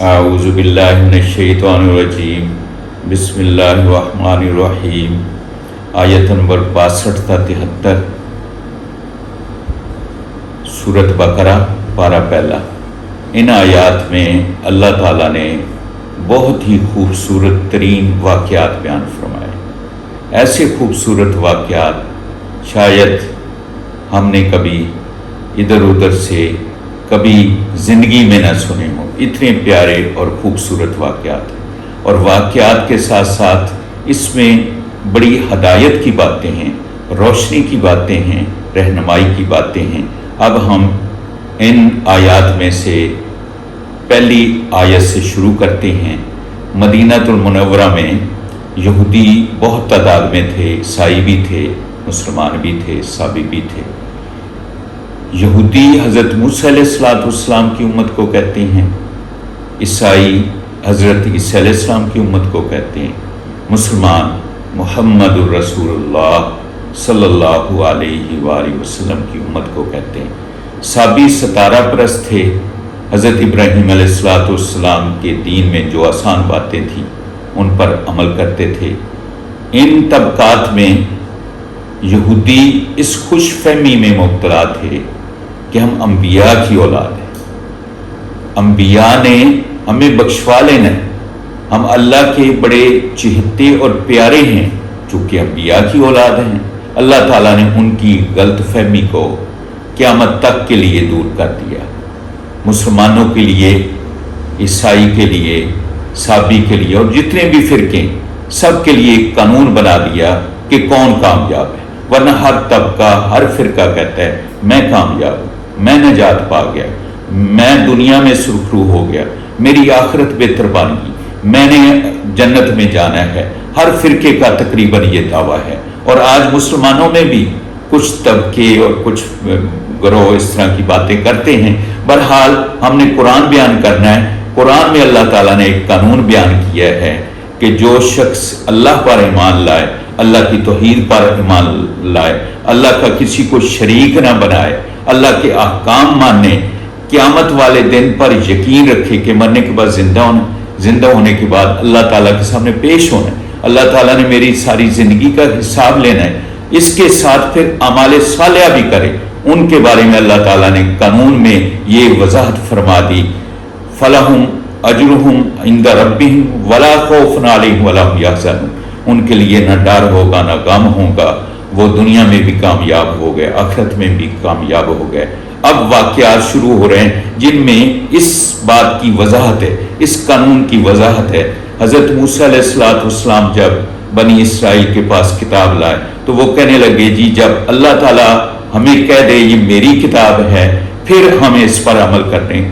اعوذ باللہ من الشیطان الرجیم بسم اللہ الرحمن الرحیم آیت نمبر 62 تا 73 سورۃ بقرہ پارہ پہلا۔ ان آیات میں اللہ تعالیٰ نے بہت ہی خوبصورت ترین واقعات بیان فرمائے۔ ایسے خوبصورت واقعات شاید ہم نے کبھی ادھر ادھر سے کبھی زندگی میں نہ سنے ہوں۔ اتنے پیارے اور خوبصورت واقعات ہیں، اور واقعات کے ساتھ ساتھ اس میں بڑی ہدایت کی باتیں ہیں، روشنی کی باتیں ہیں، رہنمائی کی باتیں ہیں۔ اب ہم ان آیات میں سے پہلی آیت سے شروع کرتے ہیں۔ مدینہ المنورہ میں یہودی بہت تعداد میں تھے، عیسائی بھی تھے، مسلمان بھی تھے، سابی بھی تھے۔ یہودی حضرت موسیٰ علیہ السلام کی امت کو کہتے ہیں، عیسائی حضرت عیسیٰ علیہ السلام کی امت کو کہتے ہیں، مسلمان محمد الرسول اللہ صلی اللہ علیہ وآلہ وسلم کی امت کو کہتے ہیں۔ سابی ستارہ پرست تھے، حضرت ابراہیم علیہ السلام کے دین میں جو آسان باتیں تھیں ان پر عمل کرتے تھے۔ ان طبقات میں یہودی اس خوش فہمی میں مبتلا تھے کہ ہم انبیاء کی اولاد ہیں، انبیاء نے ہمیں بخشوا لینا ہے، ہم اللہ کے بڑے چہتے اور پیارے ہیں چونکہ انبیاء کی اولاد ہیں۔ اللہ تعالیٰ نے ان کی غلط فہمی کو قیامت تک کے لیے دور کر دیا۔ مسلمانوں کے لیے، عیسائی کے لیے، سابی کے لیے اور جتنے بھی فرقے سب کے لیے ایک قانون بنا دیا کہ کون کامیاب ہے، ورنہ ہر طبقہ ہر فرقہ کہتا ہے میں کامیاب ہوں، میں نجات پا گیا، میں دنیا میں سرخرو ہو گیا، میری آخرت بہتر بن گئی، میں نے جنت میں جانا ہے۔ ہر فرقے کا تقریباً یہ دعویٰ ہے، اور آج مسلمانوں میں بھی کچھ طبقے اور کچھ گروہ اس طرح کی باتیں کرتے ہیں۔ بہرحال ہم نے قرآن بیان کرنا ہے۔ قرآن میں اللہ تعالیٰ نے ایک قانون بیان کیا ہے کہ جو شخص اللہ پر ایمان لائے، اللہ کی توحید پر ایمان لائے، اللہ کا کسی کو شریک نہ بنائے، اللہ کے احکام مانے، قیامت والے دن پر یقین رکھے کہ مرنے کے بعد زندہ ہونے کے بعد اللہ تعالیٰ کے سامنے پیش ہونا ہے، اللہ تعالیٰ نے میری ساری زندگی کا حساب لینا ہے، اس کے ساتھ پھر اعمال صالحہ بھی کرے، ان کے بارے میں اللہ تعالیٰ نے قانون میں یہ وضاحت فرما دی۔ فَلَهُمْ أَجْرُهُمْ عِنْدَ رَبِّهِمْ وَلَا خَوْفٌ عَلَيْهِمْ وَلَا هُمْ يَحْزَنُونَ۔ ان کے لیے نہ ڈر ہوگا نہ غم ہوگا، وہ دنیا میں بھی کامیاب ہو گئے، آخرت میں بھی کامیاب ہو گئے۔ اب واقعات شروع ہو رہے ہیں جن میں اس بات کی وضاحت ہے، اس قانون کی وضاحت ہے۔ حضرت موسیٰ علیہ السلام جب بنی اسرائیل کے پاس کتاب لائے تو وہ کہنے لگے جی جب اللہ تعالیٰ ہمیں کہہ دے یہ میری کتاب ہے پھر ہم اس پر عمل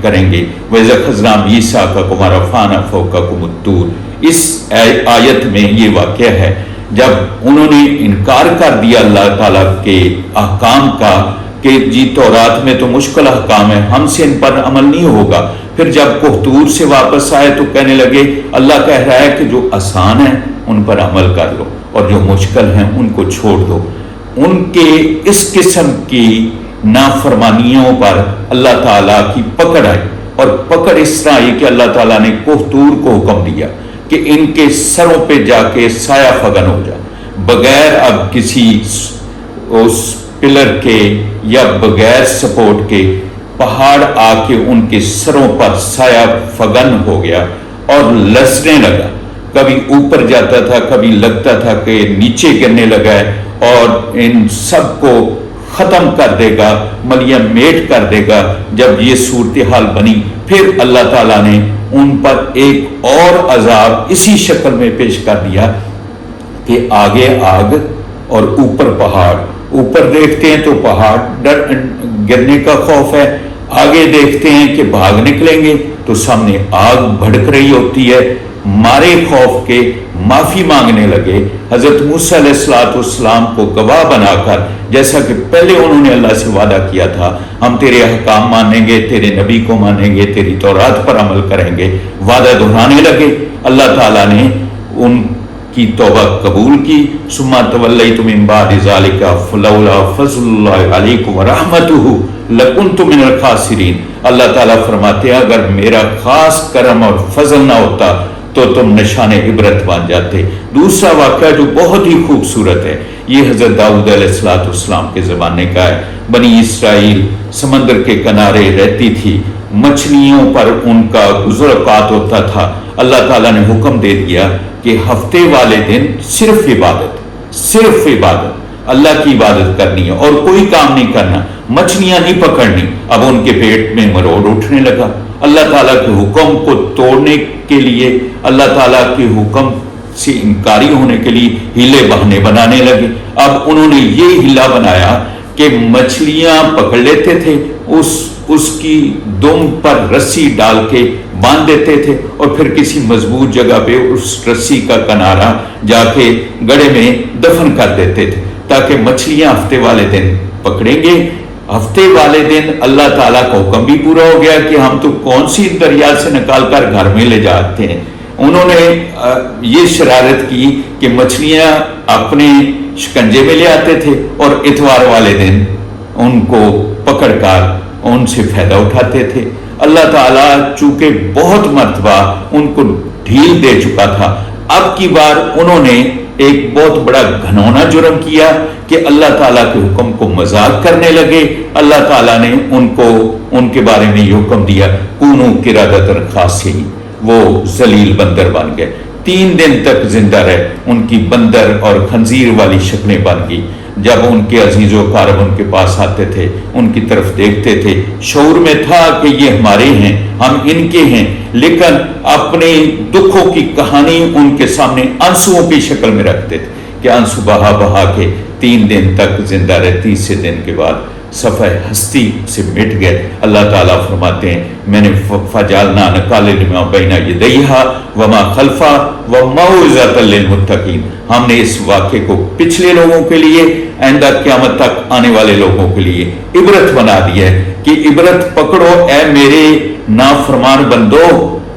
کریں گے۔ وَإِذْ أَخَذْنَا مِيثَاقَكُمْ وَرَفَعْنَا فَوْقَكُمُ الطُّورَ۔ اس آیت میں یہ واقعہ ہے جب انہوں نے انکار کر دیا اللہ تعالیٰ کے احکام کا کہ جی تورات میں تو مشکل احکام ہے، ہم سے ان پر عمل نہیں ہوگا۔ پھر جب کوہ سے واپس آئے تو کہنے لگے اللہ کہہ رہا ہے کہ جو آسان ہے ان پر عمل کر لو اور جو مشکل ہیں ان کو چھوڑ دو۔ ان کے اس قسم کی نافرمانیوں پر اللہ تعالیٰ کی پکڑ آئی، اور پکڑ اس طرح آئی کہ اللہ تعالیٰ نے کوہ طور کو حکم دیا کہ ان کے سروں پہ جا کے سایہ فگن ہو جا، بغیر اب کسی اس پلر کے یا بغیر سپورٹ کے پہاڑ آ کے ان کے سروں پر سایہ فگن ہو گیا اور لرزنے لگا، کبھی اوپر جاتا تھا کبھی لگتا تھا کہ نیچے گرنے لگا ہے، اور ان سب کو ختم کر دے گا، ملیہ میٹ کر دے گا۔ جب یہ صورتحال بنی پھر اللہ تعالیٰ نے ان پر ایک اور عذاب اسی شکل میں پیش کر دیا کہ آگے آگ اور اوپر پہاڑ۔ اوپر دیکھتے ہیں تو پہاڑ گرنے کا خوف ہے، آگے دیکھتے ہیں کہ بھاگ نکلیں گے تو سامنے آگ بھڑک رہی ہوتی ہے۔ مارے خوف کے معافی مانگنے لگے، حضرت موسیٰ علیہ السلام کو گواہ بنا کر، جیسا کہ پہلے انہوں نے اللہ سے وعدہ کیا تھا ہم تیرے احکام مانیں گے، تیرے نبی کو مانیں گے، تیری تورات پر عمل کریں گے، وعدہ دہرانے لگے۔ اللہ تعالیٰ نے ان کی توبہ قبول کی۔ ثم تولیتم من بعد ذلک فلولا فضل اللہ علیکم ورحمتہ لکنت من الخاسرین۔ اللہ تعالیٰ فرماتے ہیں اگر میرا خاص کرم اور فضل نہ ہوتا تو تم نشان عبرت بن جاتے۔ دوسرا واقعہ جو بہت ہی خوبصورت ہے، یہ حضرت داؤد علیہ السلام کے زمانے کا ہے۔ بنی اسرائیل سمندر کے کنارے رہتی تھی، مچھلیوں پر ان کا گزر اوقات ہوتا تھا۔ اللہ تعالیٰ نے حکم دے دیا کہ ہفتے والے دن صرف عبادت، اللہ کی عبادت کرنی ہے اور کوئی کام نہیں کرنا، مچھلیاں نہیں پکڑنی۔ اب ان کے پیٹ میں مروڑ اٹھنے لگا، اللہ تعالیٰ کے حکم کو توڑنے کے لیے، اللہ تعالیٰ کے حکم سے انکاری ہونے کے لیے ہیلے بہانے بنانے لگے۔ اب انہوں نے یہ ہیلا بنایا کہ مچھلیاں پکڑ لیتے تھے، اس کی دم پر رسی ڈال کے باندھ دیتے تھے اور پھر کسی مضبوط جگہ پہ اس رسی کا کنارہ جا کے گڑھے میں دفن کر دیتے تھے تاکہ مچھلیاں ہفتے والے دن پکڑیں گے۔ ہفتے والے دن اللہ تعالیٰ کا حکم بھی پورا ہو گیا کہ ہم تو کون سی دریا سے نکال کر گھر میں لے جاتے ہیں۔ انہوں نے یہ شرارت کی کہ مچھلیاں اپنے شکنجے میں لے آتے تھے اور اتوار والے دن ان کو پکڑ کر ان سے فائدہ اٹھاتے تھے۔ اللہ تعالیٰ چونکہ بہت مرتبہ ان کو ڈھیل دے چکا تھا، اب کی بار انہوں نے ایک بہت بڑا گھنونا جرم کیا کہ اللہ تعالیٰ کے حکم کو مذاق کرنے لگے۔ اللہ تعالیٰ نے ان کے بارے میں یہ حکم دیا کونوا قردۃ خاسئین، وہ ذلیل بندر بن گئے۔ 3 دن تک زندہ رہے، ان کی بندر اور خنزیر والی شکلیں بن گئی۔ جب ان کے عزیز و اقارب ان کے پاس آتے تھے، ان کی طرف دیکھتے تھے، شعور میں تھا کہ یہ ہمارے ہیں، ہم ان کے ہیں، لیکن اپنے دکھوں کی کہانی ان کے سامنے آنسوؤں کی شکل میں رکھتے تھے کہ آنسو بہا بہا کے 3 دن تک زندہ رہے۔ تیسرے دن کے بعد صفحہ ہستی سے مٹ گئے۔ اللہ تعالیٰ فرماتے ہیں میں نے فجعلنا نکالا لما بین یدیہا وما خلفہا وموعظۃ للمتقین، ہم نے اس واقعے کو پچھلے لوگوں کے لیے، آئندہ قیامت تک آنے والے لوگوں کے لیے عبرت بنا دیا ہے کہ عبرت پکڑو اے میرے نافرمان بندو،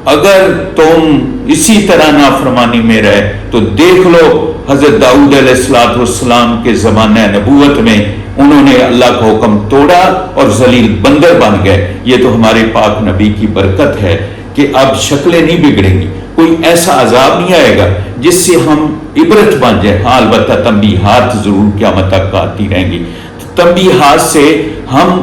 اگر تم اسی طرح نافرمانی میں رہے تو دیکھ لو حضرت داؤد علیہ السلام کے زمانہ نبوت میں انہوں نے اللہ کا حکم توڑا اور ذلیل بندر بن گئے۔ یہ تو ہمارے پاک نبی کی برکت ہے کہ اب شکلیں نہیں بگڑیں گی، کوئی ایسا عذاب نہیں آئے گا جس سے ہم عبرت بن جائے۔ ہاں البتہ تنبیہات ضرور قیامت تک آتی رہیں گی، تنبیہات سے ہم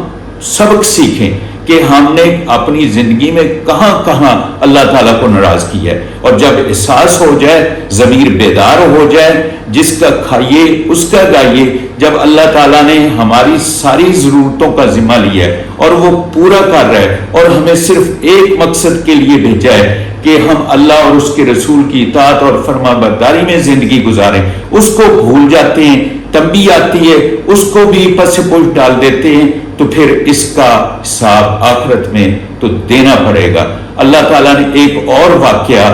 سبق سیکھیں کہ ہم نے اپنی زندگی میں کہاں کہاں اللہ تعالیٰ کو ناراض کیا ہے، اور جب احساس ہو جائے، ضمیر بیدار ہو جائے، جس کا کھائیے اس کا گائیے۔ جب اللہ تعالیٰ نے ہماری ساری ضرورتوں کا ذمہ لیا ہے اور وہ پورا کر رہا ہے اور ہمیں صرف ایک مقصد کے لیے بھیجا ہے کہ ہم اللہ اور اس کے رسول کی اطاعت اور فرما برداری میں زندگی گزاریں، اس کو بھول جاتے ہیں، تنبیہ آتی ہے اس کو بھی پس پش ڈال دیتے ہیں، تو پھر اس کا حساب آخرت میں تو دینا پڑے گا۔ اللہ تعالیٰ نے ایک اور واقعہ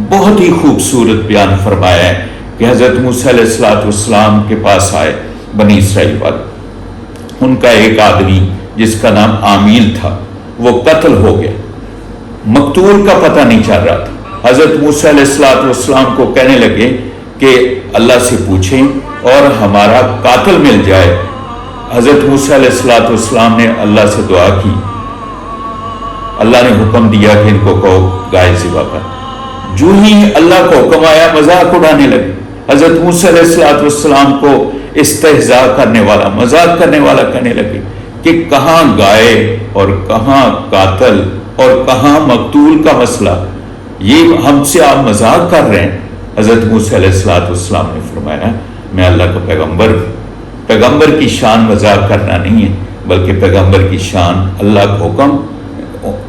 بہت ہی خوبصورت بیان فرمایا ہے کہ حضرت موسیٰ علیہ السلام کے پاس آئے بنی اسرائیل والے، ان کا ایک آدمی جس کا نام عامیل تھا وہ قتل ہو گیا، مقتول کا پتہ نہیں چل رہا تھا۔ حضرت موسیٰ علیہ السلام کو کہنے لگے کہ اللہ سے پوچھیں اور ہمارا قاتل مل جائے۔ حضرت موسیٰ علیہ السلام نے اللہ سے دعا کی، اللہ نے حکم دیا کہ ان کو کہو گائے ذبح کر۔ جو ہی اللہ کو حکم آیا مذاق اڑانے لگے۔ حضرت موسیٰ علیہ السلام کو استہزاء کرنے والا، مذاق کرنے والا کہنے لگے کہ کہاں گائے اور کہاں قاتل اور کہاں مقتول کا مسئلہ، یہ ہم سے آپ مذاق کر رہے ہیں۔ حضرت موسیٰ علیہ السلام نے فرمایا میں اللہ کا پیغمبر ہوں، پیغمبر کی شان مذاق کرنا نہیں ہے، بلکہ پیغمبر کی شان اللہ کا حکم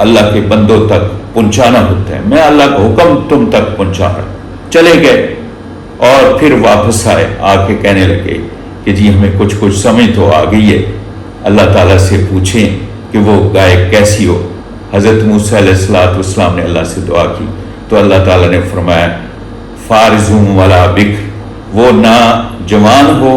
اللہ کے بندوں تک پہنچانا ہوتا ہے۔ میں اللہ کا حکم تم تک پہنچا رہا ہوں۔ چلے گئے اور پھر واپس آئے، آ کے کہنے لگے کہ جی ہمیں کچھ سمجھ تو آ گئی ہے، اللہ تعالیٰ سے پوچھیں کہ وہ گائے کیسی ہو۔ حضرت موسیٰ علیہ السلام نے اللہ سے دعا کی تو اللہ تعالیٰ نے فرمایا فارزم ولا بکر، وہ نہ جوان ہو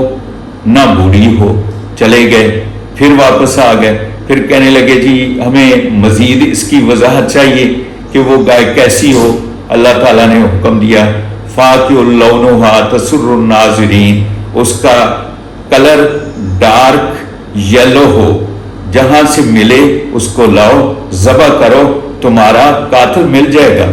نہ بوڑھی ہو۔ چلے گئے، پھر واپس آ گئے، پھر کہنے لگے جی ہمیں مزید اس کی وضاحت چاہیے کہ وہ گائے کیسی ہو۔ اللہ تعالیٰ نے حکم دیا فاقع لونھا تسر الناظرین، اس کا کلر ڈارک یلو ہو، جہاں سے ملے اس کو لاؤ، ذبح کرو، تمہارا قاتل مل جائے گا۔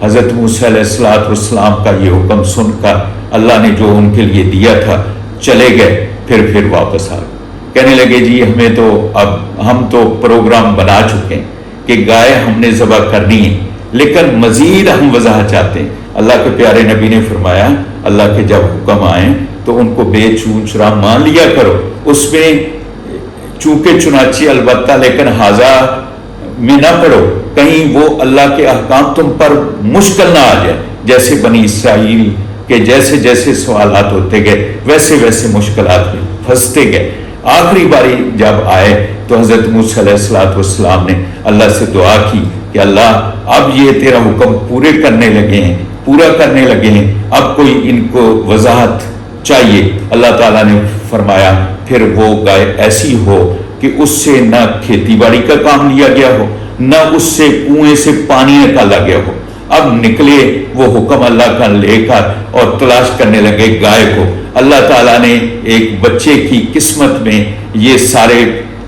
حضرت موسیٰ علیہ السلام کا یہ حکم سن کر اللہ نے جو ان کے لیے دیا تھا چلے گئے، پھر واپس آ گئے، کہنے لگے جی ہمیں تو اب ہم تو پروگرام بنا چکے ہیں کہ گائے ہم نے ذبح کرنی ہے، لیکن مزید ہم وضاحت چاہتے ہیں۔ اللہ کے پیارے نبی نے فرمایا اللہ کے جب حکم آئیں تو ان کو بے چون چرا مان لیا کرو، اس میں چونکہ چنانچہ البتہ لیکن ہاذا میں نہ پڑھو، کہیں وہ اللہ کے احکام تم پر مشکل نہ آ جائے، جیسے بنی اسرائیل کے جیسے جیسے سوالات ہوتے گئے ویسے ویسے مشکلات میں پھنستے گئے۔ آخری باری جب آئے تو حضرت موسیٰ علیہ السلام نے اللہ سے دعا کی کہ اللہ اب یہ تیرا حکم پورا کرنے لگے ہیں، اب کوئی ان کو وضاحت چاہیے۔ اللہ تعالیٰ نے فرمایا پھر وہ گائے ایسی ہو کہ اس سے نہ کھیتی باڑی کا کام لیا گیا ہو، نہ اس سے کنویں سے پانی نکالا گیا ہو۔ اب نکلے وہ حکم اللہ کا لے کر اور تلاش کرنے لگے گائے کو۔ اللہ تعالیٰ نے ایک بچے کی قسمت میں یہ سارے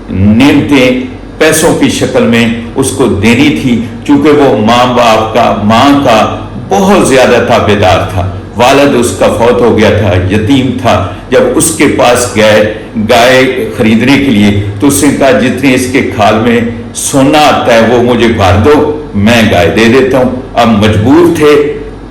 نعمتیں پیسوں کی شکل میں اس کو دینی تھی، چونکہ وہ ماں کا بہت زیادہ تابعدار تھا۔ والد اس کا فوت ہو گیا تھا، یتیم تھا۔ جب اس کے پاس گئے گائے خریدنے کے لیے تو اس نے کہا جتنے اس کے کھال میں سونا آتا ہے وہ مجھے بھر دو، میں گائے دے دیتا ہوں۔ اب مجبور تھے،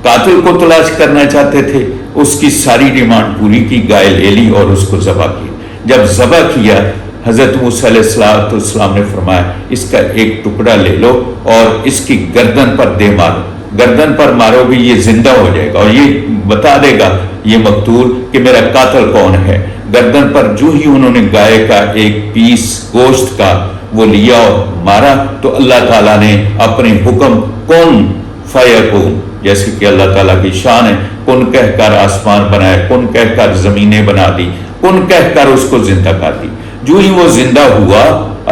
قاتل کو تلاش کرنا چاہتے تھے، اس کی ساری ڈیمانڈ پوری کی، گائے لے لی اور اس کو ذبح کی۔ جب ذبح کیا حضرت موسیٰ علیہ السلام نے فرمایا اس کا ایک ٹکڑا لے لو اور اس کی گردن پر دے مارو، گردن پر مارو بھی یہ زندہ ہو جائے گا اور یہ بتا دے گا یہ مقتول کہ میرا قاتل کون ہے۔ گردن پر جو ہی انہوں نے گائے کا ایک پیس گوشت کا وہ لیا اور مارا تو اللہ تعالیٰ نے اپنے حکم کن فیکون، جیسے کہ اللہ تعالیٰ کی شان ہے، کن کہہ کر آسمان بنائے، کن کہہ کر زمینیں بنا دی، کن کہہ کر اس کو زندہ کر دی۔ جو ہی وہ زندہ ہوا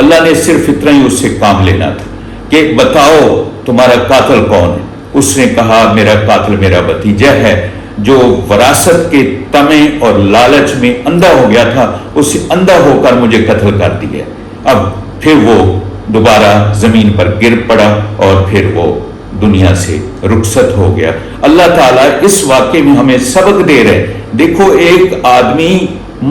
اللہ نے صرف اتنا ہی اس سے کام لینا تھا کہ بتاؤ تمہارا قاتل کون ہے۔ اس نے کہا میرا قاتل میرا بھتیجا ہے جو وراثت کے طمع اور لالچ میں اندھا ہو گیا تھا، اسے اندھا ہو کر مجھے قتل کر دیا۔ اب پھر وہ دوبارہ زمین پر گر پڑا اور پھر وہ دنیا سے رخصت ہو گیا۔ اللہ تعالیٰ اس واقعے میں ہمیں سبق دے رہے، دیکھو ایک آدمی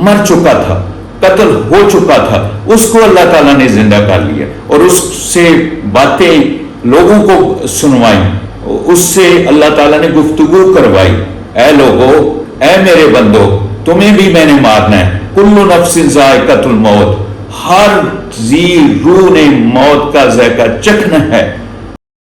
مر چکا تھا، قتل ہو چکا تھا، اس کو اللہ تعالیٰ نے زندہ کر لیا اور اس سے باتیں لوگوں کو سنوائیں، اس سے اللہ تعالیٰ نے گفتگو کروائی، اے لوگو، اے میرے بندو، تمہیں بھی میں نے مارنا ہے، کل نفس ذائقۃ الموت، ہر ذی روح نے موت کا ذائقہ چکھنا ہے۔